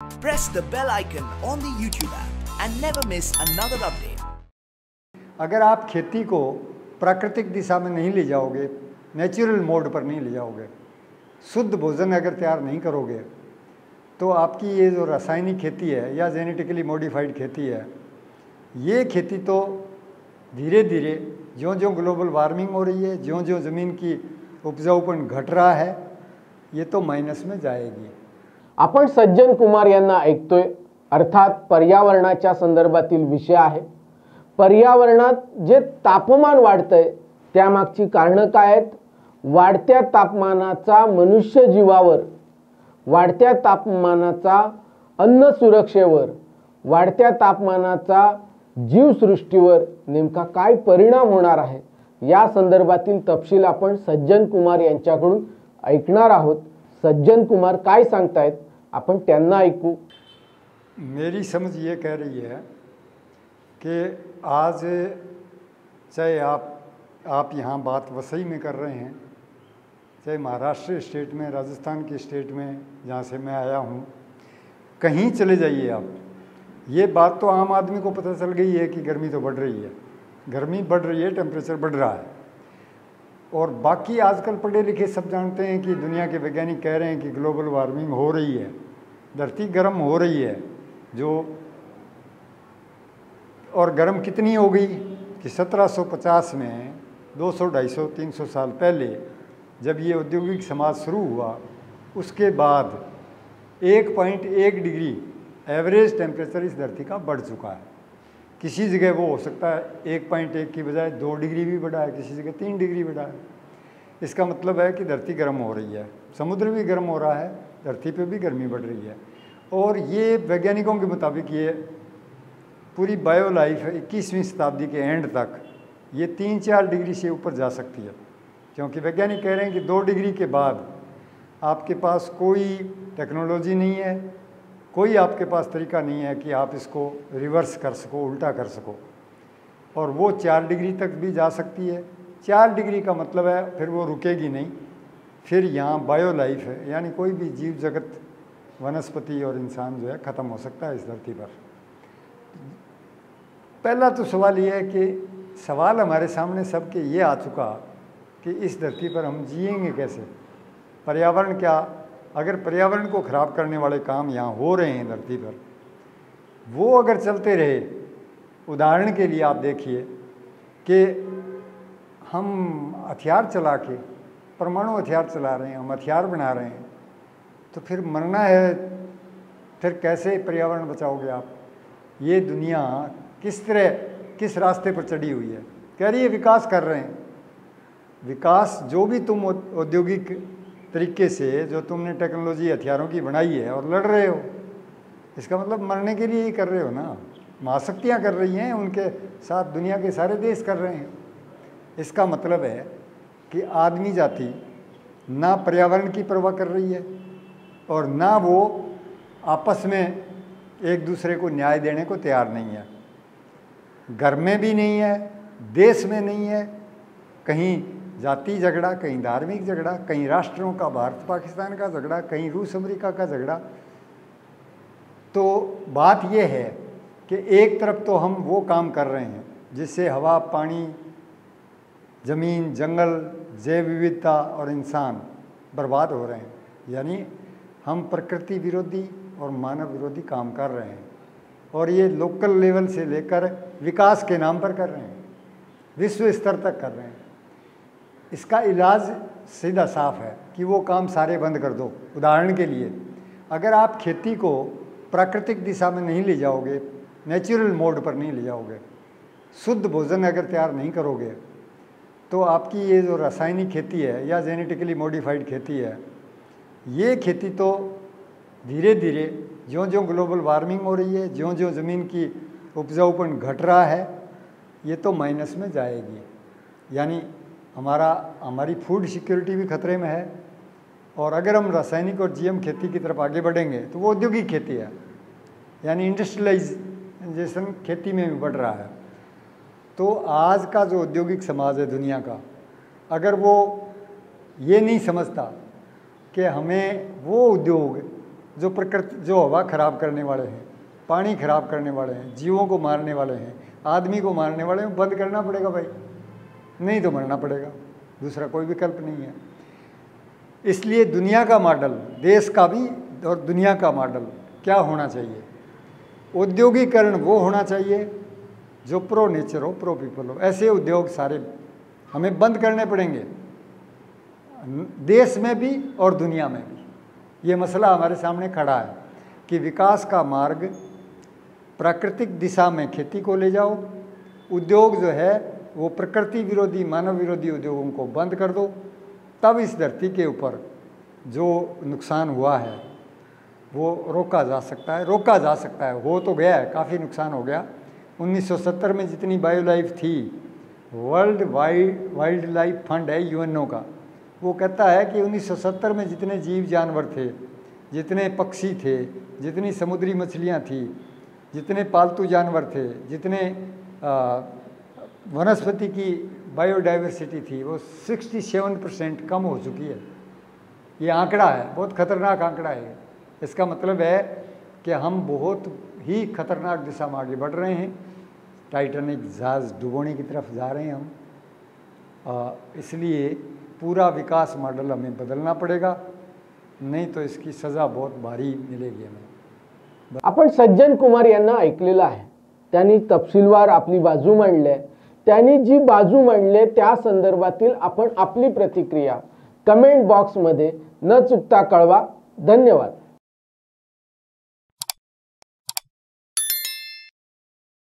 Press the bell icon on the YouTube app and never miss another update. अगर आप खेती को प्राकृतिक दिशा में नहीं ले जाओगे, नेचुरल मोड पर नहीं ले जाओगे, शुद्ध भोजन अगर तैयार नहीं करोगे, तो आपकी ये जो रासायनिक खेती है या जेनेटिकली मॉडिफाइड खेती है, ये खेती तो धीरे धीरे ज्यों-ज्यों ग्लोबल वार्मिंग हो रही है, ज्यों-ज्यों ज़मीन की उपजाऊपण घट रहा है, ये तो मायनस में जाएगी. आपण सज्जन कुमार यांना ऐकतोय. अर्थात पर्यावरणाच्या संदर्भातील विषय आहे. पर्यावरणात जे तापमान वाढतंय त्यामागची कारणं काय आहेत? वाढत्या तापमानाचा मनुष्य जीवावर, वाढत्या तापमानाचा अन्न सुरक्षेवर, वाढत्या तापमानाचा जीवसृष्टीवर नेमका काय परिणाम होणार आहे या संदर्भातील तपशील आपण सज्जन कुमार यांच्याकडून ऐकणार आहोत. सज्जन कुमार काय सांगतायत आपण त्यांना ऐकू. मेरी समझ ये कह रही है कि आज चाहे आप यहाँ बात वसई में कर रहे हैं, चाहे महाराष्ट्र स्टेट में, राजस्थान की स्टेट में जहाँ से मैं आया हूँ, कहीं चले जाइए आप, ये बात तो आम आदमी को पता चल गई है कि गर्मी तो बढ़ रही है, गर्मी बढ़ रही है, टेम्परेचर बढ़ रहा है. और बाकी आजकल पढ़े लिखे सब जानते हैं कि दुनिया के वैज्ञानिक कह रहे हैं कि ग्लोबल वार्मिंग हो रही है, धरती गर्म हो रही है. और गर्म कितनी हो गई कि 1750 में 200, 250, 300 साल पहले जब ये औद्योगिक समाज शुरू हुआ, उसके बाद 1.1 डिग्री एवरेज टेम्परेचर इस धरती का बढ़ चुका है. किसी जगह वो हो सकता है 1.1 की बजाय 2 डिग्री भी बढ़ा है, किसी जगह 3 डिग्री बढ़ा है. इसका मतलब है कि धरती गर्म हो रही है, समुद्र भी गर्म हो रहा है, धरती पे भी गर्मी बढ़ रही है. और ये वैज्ञानिकों के मुताबिक ये पूरी बायो लाइफ 21वीं शताब्दी के एंड तक ये 3-4 डिग्री से ऊपर जा सकती है, क्योंकि वैज्ञानिक कह रहे हैं कि 2 डिग्री के बाद आपके पास कोई टेक्नोलॉजी नहीं है, कोई आपके पास तरीका नहीं है कि आप इसको रिवर्स कर सको, उल्टा कर सको. और वो 4 डिग्री तक भी जा सकती है. 4 डिग्री का मतलब है फिर वो रुकेगी नहीं, फिर यहाँ बायो लाइफ है, यानी कोई भी जीव जगत, वनस्पति और इंसान जो है ख़त्म हो सकता है इस धरती पर. पहला तो सवाल ये है कि सवाल हमारे सामने सबके ये आ चुका कि इस धरती पर हम जिएंगे कैसे. पर्यावरण क्या, अगर पर्यावरण को ख़राब करने वाले काम यहाँ हो रहे हैं धरती पर, वो अगर चलते रहे, उदाहरण के लिए आप देखिए कि हम हथियार चला के, परमाणु हथियार चला रहे हैं, हम हथियार बना रहे हैं, तो फिर मरना है, फिर कैसे पर्यावरण बचाओगे आप. ये दुनिया किस रास्ते पर चढ़ी हुई है. कह रही है विकास कर रहे हैं. विकास जो भी तुम औद्योगिक तरीके से जो तुमने टेक्नोलॉजी हथियारों की बनाई है और लड़ रहे हो, इसका मतलब मरने के लिए ही कर रहे हो ना. महाशक्तियाँ कर रही हैं, उनके साथ दुनिया के सारे देश कर रहे हैं. इसका मतलब है कि आदमी जाति ना पर्यावरण की परवाह कर रही है और ना वो आपस में एक दूसरे को न्याय देने को तैयार नहीं है. घर में भी नहीं है, देश में नहीं है. कहीं जाति झगड़ा, कहीं धार्मिक झगड़ा, कहीं राष्ट्रों का, भारत पाकिस्तान का झगड़ा, कहीं रूस अमेरिका का झगड़ा. तो बात यह है कि एक तरफ तो हम वो काम कर रहे हैं जिससे हवा, पानी, ज़मीन, जंगल, जैव विविधता और इंसान बर्बाद हो रहे हैं. यानी हम प्रकृति विरोधी और मानव विरोधी काम कर रहे हैं. और ये लोकल लेवल से लेकर विकास के नाम पर कर रहे हैं, विश्व स्तर तक कर रहे हैं. इसका इलाज सीधा साफ है कि वो काम सारे बंद कर दो. उदाहरण के लिए, अगर आप खेती को प्राकृतिक दिशा में नहीं ले जाओगे, नेचुरल मोड पर नहीं ले जाओगे, शुद्ध भोजन अगर तैयार नहीं करोगे, तो आपकी ये जो रासायनिक खेती है या जेनेटिकली मॉडिफाइड खेती है, ये खेती तो धीरे धीरे ज्यों-ज्यों ग्लोबल वार्मिंग हो रही है, ज्यों-ज्यों ज़मीन की उपजाऊपण घट रहा है, ये तो माइनस में जाएगी. यानी हमारी फूड सिक्योरिटी भी खतरे में है. और अगर हम रासायनिक और जीएम खेती की तरफ आगे बढ़ेंगे तो वो औद्योगिक खेती है, यानी इंडस्ट्रियलाइजेशन खेती में भी बढ़ रहा है. तो आज का जो औद्योगिक समाज है दुनिया का, अगर वो ये नहीं समझता कि हमें वो उद्योग जो प्रकृति, जो हवा खराब करने वाले हैं, पानी खराब करने वाले हैं, जीवों को मारने वाले हैं, आदमी को मारने वाले हैं, बंद करना पड़ेगा भाई, नहीं तो मरना पड़ेगा, दूसरा कोई विकल्प नहीं है। इसलिए दुनिया का मॉडल, देश का भी और दुनिया का मॉडल क्या होना चाहिए? औद्योगिकरण वो होना चाहिए जो प्रो नेचर हो, प्रो पीपल हो। ऐसे उद्योग सारे हमें बंद करने पड़ेंगे, देश में भी और दुनिया में भी। ये मसला हमारे सामने खड़ा है कि विकास का मार्ग प्राकृतिक दिशा में खेती को ले जाओ, उद्योग जो है वो प्रकृति विरोधी, मानव विरोधी उद्योगों को बंद कर दो, तब इस धरती के ऊपर जो नुकसान हुआ है वो रोका जा सकता है, रोका जा सकता है। हो तो गया है, काफ़ी नुकसान हो गया। 1970 में जितनी बायो लाइफ थी, वर्ल्ड वाइल्ड लाइफ फंड है यूएनओ का, वो कहता है कि 1970 में जितने जीव जानवर थे, जितने पक्षी थे, जितनी समुद्री मछलियाँ थी, जितने पालतू जानवर थे, जितने वनस्पति की बायोडाइवर्सिटी थी, वो 67% कम हो चुकी है। ये आंकड़ा है, बहुत खतरनाक आंकड़ा है। इसका मतलब है कि हम बहुत ही खतरनाक दिशा में आगे बढ़ रहे हैं, टाइटैनिक जहाज डुबोने की तरफ जा रहे हैं हम। इसलिए पूरा विकास मॉडल हमें बदलना पड़ेगा, नहीं तो इसकी सज़ा बहुत भारी मिलेगी हमें। आपण सज्जन कुमार यांना ऐकलेलं आहे, त्यांनी तपशीलवार आपली बाजू मांडली आहे। त्यांनी जी बाजू मांडली त्या संदर्भातील आपण आपली प्रतिक्रिया कमेंट बॉक्समध्ये न चुकता कळवा। धन्यवाद।